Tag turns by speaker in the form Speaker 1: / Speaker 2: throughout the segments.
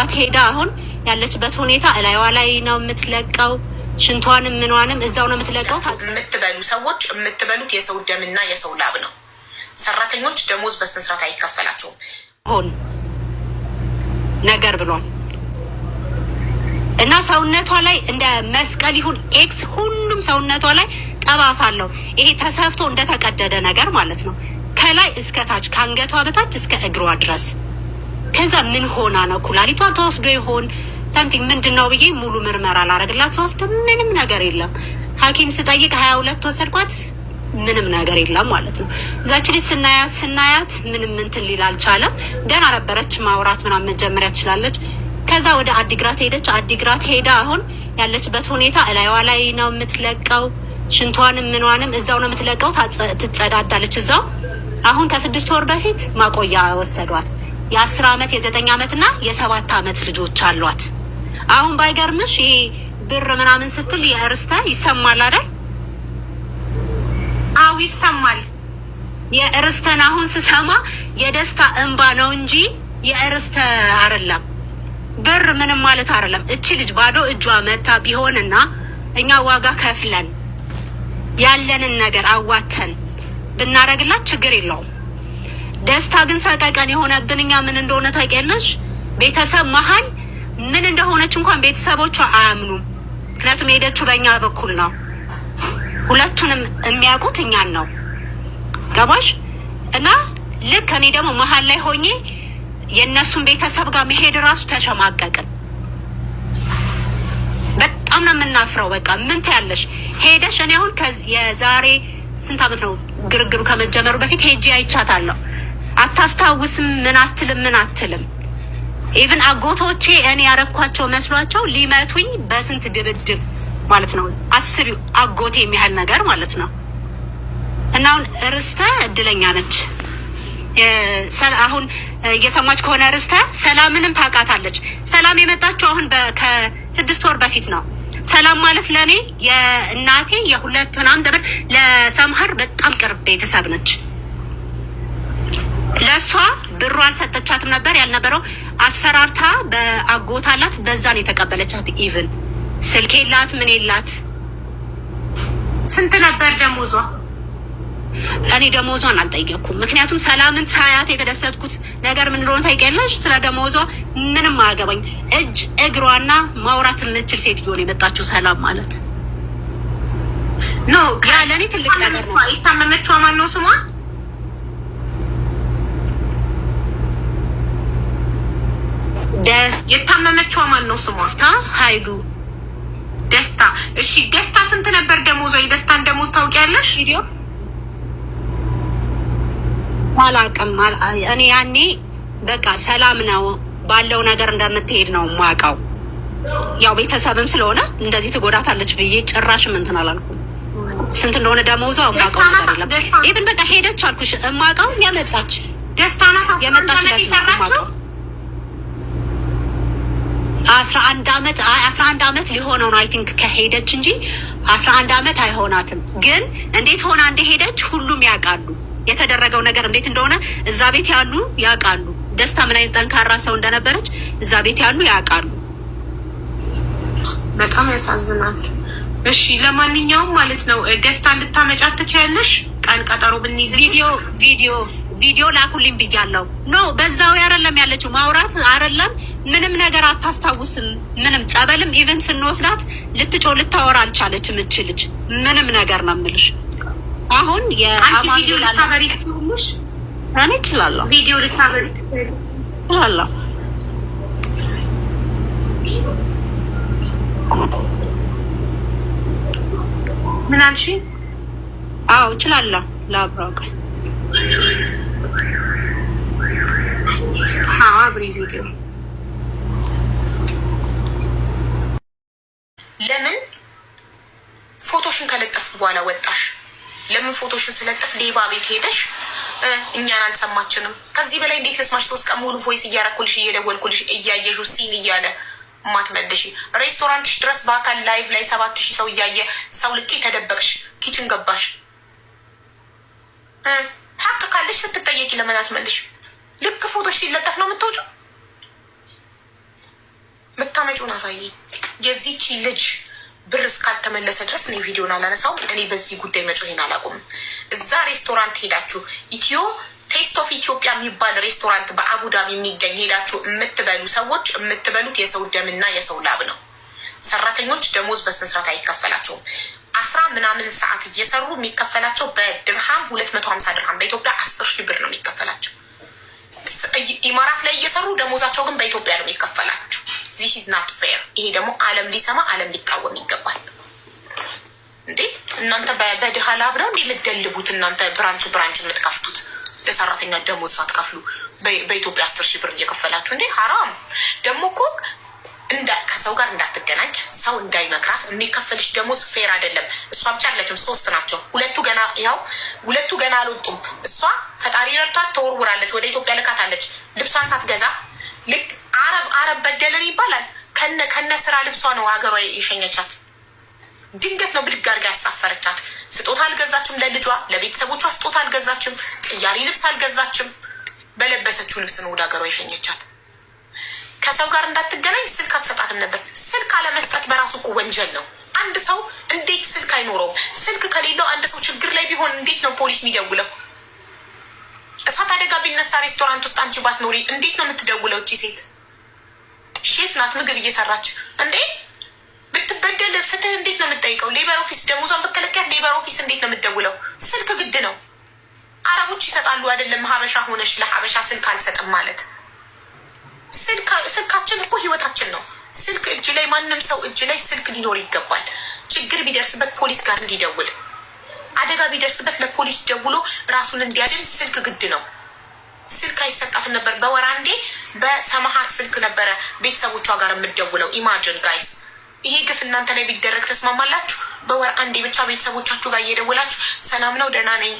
Speaker 1: አዲግራት ሄዳ አሁን ያለችበት ሁኔታ እላይዋ ላይ ነው የምትለቀው። ሽንቷንም ምኗንም እዛው ነው የምትለቀው።
Speaker 2: የምትበሉ ሰዎች የምትበሉት የሰው ደምና የሰው ላብ ነው። ሰራተኞች ደሞዝ በስነ ስርዓት አይከፈላቸውም።
Speaker 1: ሆን ነገር ብሏል እና ሰውነቷ ላይ እንደ መስቀል ይሁን ኤክስ ሁሉም ሰውነቷ ላይ ጠባሳ አለው። ይሄ ተሰፍቶ እንደተቀደደ ነገር ማለት ነው። ከላይ እስከ ታች ከአንገቷ በታች እስከ እግሯ ድረስ። ከዛ ምን ሆና ነው ኩላሊቷ ተወስዶ ይሆን ሳምቲንግ ምንድነው ብዬ ሙሉ ምርመራ ላረግላት ተወስዶ ምንም ነገር የለም። ሐኪም ስጠይቅ 22 ወሰድኳት ምንም ነገር የለም ማለት ነው። እዛች ልጅ ስናያት ምንም እንትን ሊል አልቻለም። ገና ነበረች ማውራት ምናምን መጀመሪያ ትችላለች። ከዛ ወደ አዲግራት ሄደች። አዲግራት ሄዳ አሁን ያለችበት ሁኔታ እላይዋ ላይ ነው የምትለቀው። ሽንቷንም ምኗንም እዛው ነው የምትለቀው። ትጸዳዳለች እዛው። አሁን ከ6 ወር በፊት ማቆያ ወሰዷት። የ10 ዓመት የ9 ዓመት እና የ7 ዓመት ልጆች አሏት። አሁን ባይገርምሽ ይሄ ብር ምናምን ስትል የእርስተ ይሰማል አይደል?
Speaker 2: አው ይሰማል።
Speaker 1: የእርስተን አሁን ስሰማ የደስታ እንባ ነው እንጂ የእርስተ አይደለም። ብር ምንም ማለት አይደለም። እቺ ልጅ ባዶ እጇ መታ ቢሆንና እኛ ዋጋ ከፍለን ያለንን ነገር አዋተን ብናረግላት ችግር የለውም። ደስታ ግን ሰቀቀን የሆነብን እኛ ምን እንደሆነ ታውቂያለሽ? ቤተሰብ መሀል ምን እንደሆነች እንኳን ቤተሰቦቿ አያምኑም። ምክንያቱም የሄደችው በእኛ በኩል ነው። ሁለቱንም የሚያውቁት እኛን ነው። ገባሽ? እና ልክ እኔ ደግሞ መሀል ላይ ሆኜ የእነሱን ቤተሰብ ጋር መሄድ ራሱ ተሸማቀቅን። በጣም ነው የምናፍረው። በቃ ምን ትያለሽ? ሄደሽ እኔ አሁን የዛሬ ስንት ዓመት ነው ግርግሩ ከመጀመሩ በፊት ሄጄ አይቻታለሁ። አታስታውስም። ምን አትልም። ኢቭን አጎቶቼ እኔ ያረኳቸው መስሏቸው ሊመቱኝ በስንት ድብድብ ማለት ነው። አስቢው አጎቴ የሚያህል ነገር ማለት ነው። እና አሁን ርስተ እድለኛ ነች። አሁን እየሰማች ከሆነ ርስተ ሰላምንም ታውቃታለች። ሰላም የመጣችው አሁን ከ6 ወር በፊት ነው። ሰላም ማለት ለእኔ የእናቴ የሁለት ምናምን ዘመን ለሰምሀር በጣም ቅርብ ቤተሰብ ነች። ለእሷ ብሩ አልሰጠቻትም ነበር። ያልነበረው አስፈራርታ በአጎታላት በዛን የተቀበለቻት። ኢቭን ስልክ የላት ምን የላት።
Speaker 2: ስንት ነበር ደሞዟ?
Speaker 1: እኔ ደሞዟን አልጠየኩም። ምክንያቱም ሰላምን ሳያት የተደሰትኩት ነገር ምን እንደሆነ ታውቂያለሽ? ስለ ደሞዟ ምንም አያገባኝ። እጅ እግሯና ማውራት የምትችል ሴትዮ ነው የመጣችው ሰላም ማለት
Speaker 2: ኖ።
Speaker 1: ለእኔ ትልቅ ነገር ነው።
Speaker 2: የታመመችዋ ማን ነው ስሟ? የታመመችዋ ማን ነው ስሟ?
Speaker 1: ኃይሉ
Speaker 2: ደስታ። እሺ ደስታ ስንት ነበር ደሞዟ? የደስታን ደሞዝ ታውቂያለሽ?
Speaker 1: ቪዲዮ አላውቅም። እኔ ያኔ በቃ ሰላም ነው ባለው ነገር እንደምትሄድ ነው የማውቀው። ያው ቤተሰብም ስለሆነ እንደዚህ ትጎዳታለች ብዬ ጭራሽም እንትን አላልኩም። ስንት እንደሆነ ደሞዟ የማውቀው ነገር የለም። ኢቭን በቃ ሄደች አልኩሽ የማውቀው ያመጣች
Speaker 2: ደስታ ናት። የሰራችው
Speaker 1: 11 ዓመት ሊሆነው ነው አይ ቲንክ ከሄደች እንጂ 11 ዓመት አይሆናትም። ግን እንዴት ሆና እንደሄደች ሁሉም ያውቃሉ። የተደረገው ነገር እንዴት እንደሆነ እዛ ቤት ያሉ ያውቃሉ። ደስታ ምን አይነት ጠንካራ ሰው እንደነበረች እዛ ቤት ያሉ ያውቃሉ።
Speaker 2: በጣም ያሳዝናል። እሺ ለማንኛውም ማለት ነው ደስታ እንድታመጫት ትችያለሽ። ቀን ቀጠሮ ብንይዝ
Speaker 1: ቪዲዮ ላኩልኝ ብያለሁ። ኖ በዛው አይደለም ያለችው፣ ማውራት አይደለም ምንም ነገር አታስታውስም። ምንም ጸበልም ኢቨን ስንወስዳት ልታወራ አልቻለችም። እችልች ምንም ነገር ነው የምልሽ። አሁን
Speaker 2: ቪዲዮ ልታበሪ ትችላለሽ?
Speaker 1: እኔ እችላለሁ።
Speaker 2: ቪዲዮ ልታበሪ ትችላለሁ። ምን አልሽ?
Speaker 1: አዎ እችላለሁ። ላብራቅ
Speaker 2: አብሪ ቪዲዮ። ለምን ፎቶሽን ከለጠፍኩ በኋላ ወጣሽ? ለምን ፎቶሽን ስለጥፍ ሌባ ቤት ሄደሽ እኛን አልሰማችንም? ከዚህ በላይ እንዴት ልስማሽ? 3 ቀን ሙሉ ቮይስ እያረኩልሽ እየደወልኩልሽ እያየሹ ሲን እያለ ማትመልሽ ሬስቶራንትሽ ድረስ በአካል ላይቭ ላይ 7000 ሰው እያየ ሰው ልኬ ተደበቅሽ፣ ኪችን ገባሽ። ሀቅ ካለሽ ስትጠየቂ ለምን አትመልሽ? ልክ ፎቶሽ ሲለጠፍ ነው የምትወጪው። የምታመጪውን አሳይ። የዚህቺ ልጅ ብር እስካልተመለሰ ድረስ እኔ ቪዲዮን አላነሳውም። እኔ በዚህ ጉዳይ መጮሄን አላቆምም። እዛ ሬስቶራንት ሄዳችሁ ኢትዮ ቴስት ኦፍ ኢትዮጵያ የሚባል ሬስቶራንት በአቡዳቢ የሚገኝ ሄዳችሁ የምትበሉ ሰዎች የምትበሉት የሰው ደምና የሰው ላብ ነው። ሰራተኞች ደሞዝ በስነስርዓት አይከፈላቸውም። 10 ምናምን ሰዓት እየሰሩ የሚከፈላቸው በድርሃም 250 ድርሃም፣ በኢትዮጵያ 10 ሺህ ብር ነው የሚከፈላቸው። ኢማራት ላይ እየሰሩ ደሞዛቸው ግን በኢትዮጵያ ነው የሚከፈላቸው። ዚስ ኢዝ ናት ፌር። ይሄ ደግሞ ዓለም ሊሰማ ዓለም ሊቃወም ይገባል። እንዴ እናንተ በድሃ ላብ ነው እንዴ የምትደልቡት? እናንተ ብራንች የምትከፍቱት ለሰራተኛ ደሞዝ ሳትከፍሉ በኢትዮጵያ 10 ሺህ ብር እየከፈላችሁ እንዴ! ሀራም ደግሞ እኮ ከሰው ጋር እንዳትገናኝ ሰው እንዳይመክራት የሚከፈልሽ ደሞዝ ፌር አይደለም። እሷ ብቻ አለችም፣ 3 ናቸው። ሁለቱ ገና አልወጡም። እሷ ፈጣሪ ረድቷት ተወርውራለች፣ ወደ ኢትዮጵያ ልካታለች። ልብሷን ሳትገዛ ልክ አረብ በደልን ይባላል። ከነ ስራ ልብሷ ነው ሀገሯ የሸኘቻት። ድንገት ነው ብድግ አድርጋ ያሳፈረቻት። ስጦታ አልገዛችም፣ ለልጇ ለቤተሰቦቿ ስጦታ አልገዛችም፣ ቅያሪ ልብስ አልገዛችም። በለበሰችው ልብስ ነው ወደ ሀገሯ የሸኘቻት። ከሰው ጋር እንዳትገናኝ ስልክ አትሰጣትም ነበር። ስልክ አለመስጠት በራሱ እኮ ወንጀል ነው። አንድ ሰው እንዴት ስልክ አይኖረውም? ስልክ ከሌለው አንድ ሰው ችግር ላይ ቢሆን እንዴት ነው ፖሊስ የሚደውለው? እሳት አደጋ ቢነሳ ሬስቶራንት ውስጥ አንቺ ባትኖሪ እንዴት ነው የምትደውለው? እቺ ሴት ሼፍ ናት፣ ምግብ እየሰራች እንዴ! ብትበደል ፍትህ እንዴት ነው የምትጠይቀው? ሌበር ኦፊስ ደሞዟን በከለከያት ሌበር ኦፊስ እንዴት ነው የምትደውለው? ስልክ ግድ ነው። አረቦች ይሰጣሉ አይደለም? ሀበሻ ሆነሽ ለሀበሻ ስልክ አልሰጥም ማለት ስልካችን እኮ ህይወታችን ነው። ስልክ እጅ ላይ ማንም ሰው እጅ ላይ ስልክ ሊኖር ይገባል። ችግር ቢደርስበት ፖሊስ ጋር እንዲደውል፣ አደጋ ቢደርስበት ለፖሊስ ደውሎ ራሱን እንዲያድን ስልክ ግድ ነው። ስልክ አይሰጣትም ነበር። በወር አንዴ በሰማሃት ስልክ ነበረ ቤተሰቦቿ ጋር የምትደውለው። ኢማጅን ጋይስ፣ ይሄ ግፍ እናንተ ላይ ቢደረግ ተስማማላችሁ? በወር አንዴ ብቻ ቤተሰቦቻችሁ ጋር እየደወላችሁ ሰላም ነው ደህና ነኝ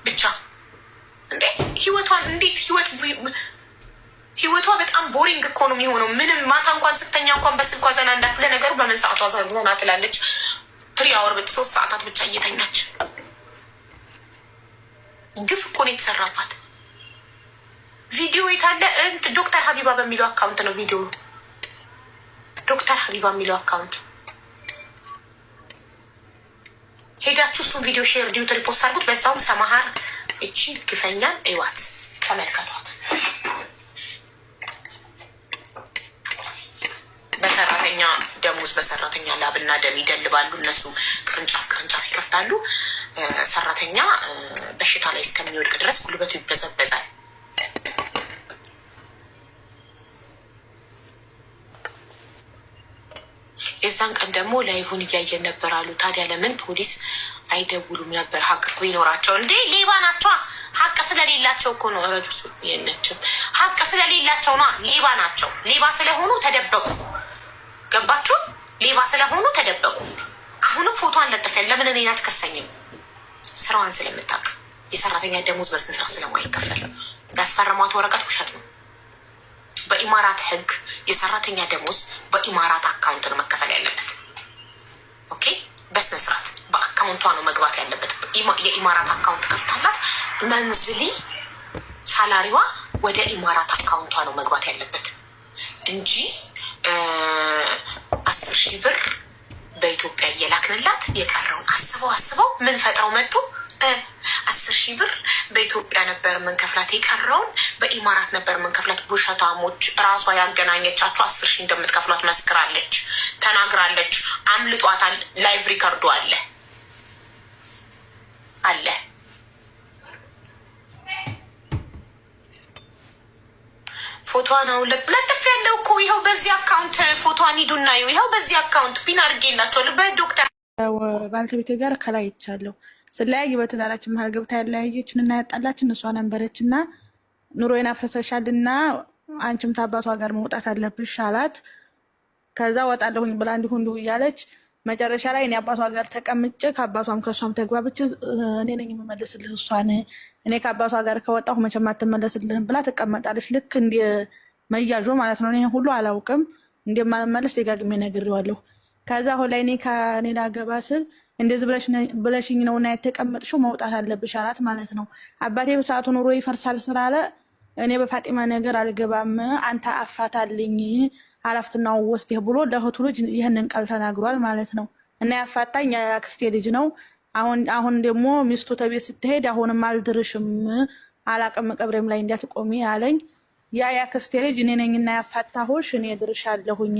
Speaker 2: ብቻ እንዴ! ህይወቷን እንዴት ህይወቷ በጣም ቦሪንግ እኮ ነው የሚሆነው። ምንም ማታ እንኳን ስተኛ እንኳን በስልኳ ዘና እንዳት። ለነገሩ በምን ሰዓቷ ዘና ትላለች? 3 አወር 3 ሰዓታት ብቻ እየተኛች። ግፍ እኮ ነው የተሰራባት። ቪዲዮ የታለ? ዶክተር ሀቢባ በሚለው አካውንት ነው ቪዲዮ። ዶክተር ሀቢባ የሚለው አካውንት ሄዳችሁ እሱን ቪዲዮ ሼር ዲዩት ሪፖስት አድርጉት። በዛውም ሰማሃር እቺ ግፈኛን እዋት ተመልከቷት። በሰራተኛ ደሞዝ በሰራተኛ ላብና ደም ይደልባሉ። እነሱ ቅርንጫፍ ይከፍታሉ። ሰራተኛ በሽታ ላይ እስከሚወድቅ ድረስ ጉልበቱ ይበዘበዛል። የዛን ቀን ደግሞ ላይቭን እያየን ነበር አሉ። ታዲያ ለምን ፖሊስ አይደውሉም ነበር? ሀቅ ቢኖራቸው እንዴ! ሌባ ናቸዋ። ሀቅ ስለሌላቸው እኮ ነው። ረጁ የለችም። ሀቅ ስለሌላቸው ነው። ሌባ ናቸው። ሌባ ስለሆኑ ተደበቁ። ገባችሁ? ሌባ ስለሆኑ ተደበቁ። አሁንም ፎቶ አንለጥፈን። ለምን እኔን አትከሰኝም? ስራዋን ስለምታውቅ የሰራተኛ ደሞዝ በስነ ስርዓት ስለማይከፈል ያስፈረሟት ወረቀት ውሸት ነው። በኢማራት ህግ የሰራተኛ ደሞዝ በኢማራት አካውንት ነው መከፈል ያለበት። ኦኬ፣ በስነ ስርዓት በአካውንቷ ነው መግባት ያለበት። የኢማራት አካውንት ከፍታላት መንዝሊ ሳላሪዋ ወደ ኢማራት አካውንቷ ነው መግባት ያለበት እንጂ 10 ሺህ ብር በኢትዮጵያ እየላክንላት የቀረውን አስበው ምን ፈጥረው መጡ? 10 ሺህ ብር በኢትዮጵያ ነበር የምንከፍላት፣ የቀረውን በኢማራት ነበር የምንከፍላት። ውሸታሞች! ራሷ ያገናኘቻቸው 10 ሺህ እንደምትከፍሏት መስክራለች፣ ተናግራለች። አምልጧታል። ላይቭ ሪከርዶ አለ። ፎቶዋን አሁን ለጥፍ ያለው እኮ ይኸው በዚህ አካውንት ፎቶዋን ሂዱና ይኸው በዚህ አካውንት ፒን አድርጌላቸዋለሁ። በዶክተር
Speaker 3: ባለቤቴ ጋር ከላይ ይቻለሁ ስለያይ በትዳራችን መሀል ገብታ ያለያየችን እና ያጣላችን እሷ ነበረች እና ኑሮዬን አፍርሰሻል እና አንቺም ታባቷ ጋር መውጣት አለብሽ አላት። ከዛ ወጣለሁኝ ብላ እንዲሁ እያለች መጨረሻ ላይ እኔ አባቷ ጋር ተቀምጬ ከአባቷም ከእሷም ተግባብቼ እኔ ነኝ የምመለስልህ እሷን እኔ ከአባቷ ጋር ከወጣሁ መቼም አትመለስልህም ብላ ትቀመጣለች። ልክ እንደ መያዦ ማለት ነው። እኔ ሁሉ አላውቅም እንደማልመለስ ደጋግሜ ነግሬዋለሁ። ከዛ አሁን ላይ እኔ ከኔ ላገባ ስል እንደዚህ ብለሽኝ ነው እና የተቀመጥሽው መውጣት አለብሽ አላት ማለት ነው። አባቴ በሰዓቱ ኑሮ ይፈርሳል ስላለ እኔ በፋጢማ ነገር አልገባም፣ አንተ አፋታልኝ አላፍትናው ወስደህ ብሎ ለእህቱ ልጅ ይህንን ቃል ተናግሯል ማለት ነው። እና ያፋታኝ የአክስቴ ልጅ ነው። አሁን ደግሞ ሚስቱ ተቤት ስትሄድ አሁንም አልድርሽም አላቅም ቀብሬም ላይ እንዳትቆሚ አለኝ። የአክስቴ ልጅ እኔ ነኝና ያፋታሁሽ እኔ ድርሻለሁኝ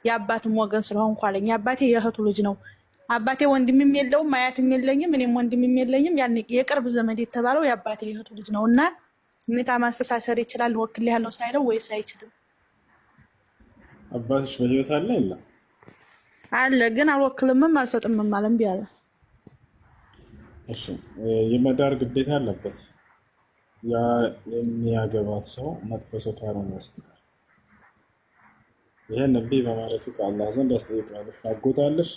Speaker 3: የአባትም ወገን ስለሆንኩ አለኝ። አባቴ የእህቱ ልጅ ነው። አባቴ ወንድምም የለውም አያትም የለኝም እኔም ወንድምም የለኝም። ያን የቅርብ ዘመድ የተባለው የአባቴ የእህቱ ልጅ ነው። እና ኒካ ማስተሳሰር ይችላል ወክል ያለው ሳይለው ወይስ አይችልም?
Speaker 4: አባትሽ በህይወት አለ የለ?
Speaker 3: አለ ግን አልወክልምም አልሰጥምም አለ እምቢ አለ።
Speaker 4: እሺ የመዳር ግዴታ አለበት ያ የሚያገባት ሰው መጥፎ ሰው ካልሆነ በስተቀር። ይሄን እምቢ በማለቱ ከአላህ ዘንድ ያስጠይቃል። አጎታለሽ?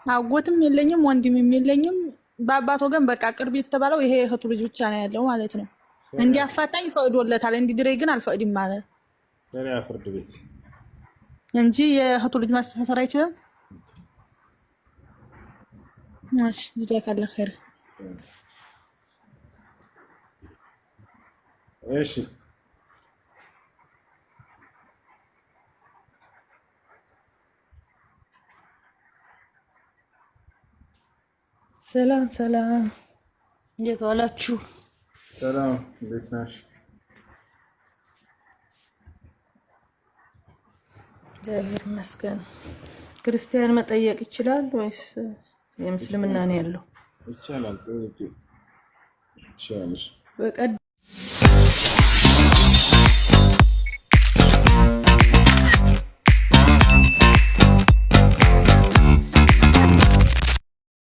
Speaker 3: አጎትም የለኝም ወንድምም የለኝም። በአባት ወገን በቃ ቅርብ የተባለው ይሄ እህቱ ልጅ ብቻ ነው ያለው ማለት ነው። እንዲያፋታኝ ፈቅዶለታል፣ እንዲድረኝ ግን አልፈቅድም አለ።
Speaker 4: ሸሪዓ ፍርድ ቤት
Speaker 3: እንጂ የእህቱ ልጅ ማስተሳሰር አይችልም። ማሽ ጀዛከላ ኸይር።
Speaker 4: እሺ
Speaker 3: ሰላም ሰላም፣ እንዴት ዋላችሁ?
Speaker 4: ሰላም፣ እንዴት ነሽ?
Speaker 3: እግዚአብሔር ይመስገን። ክርስቲያን መጠየቅ ይችላል ወይስ የምስልምና ነው ያለው?
Speaker 4: ይቻላል። ትችላለሽ።
Speaker 3: በቀድ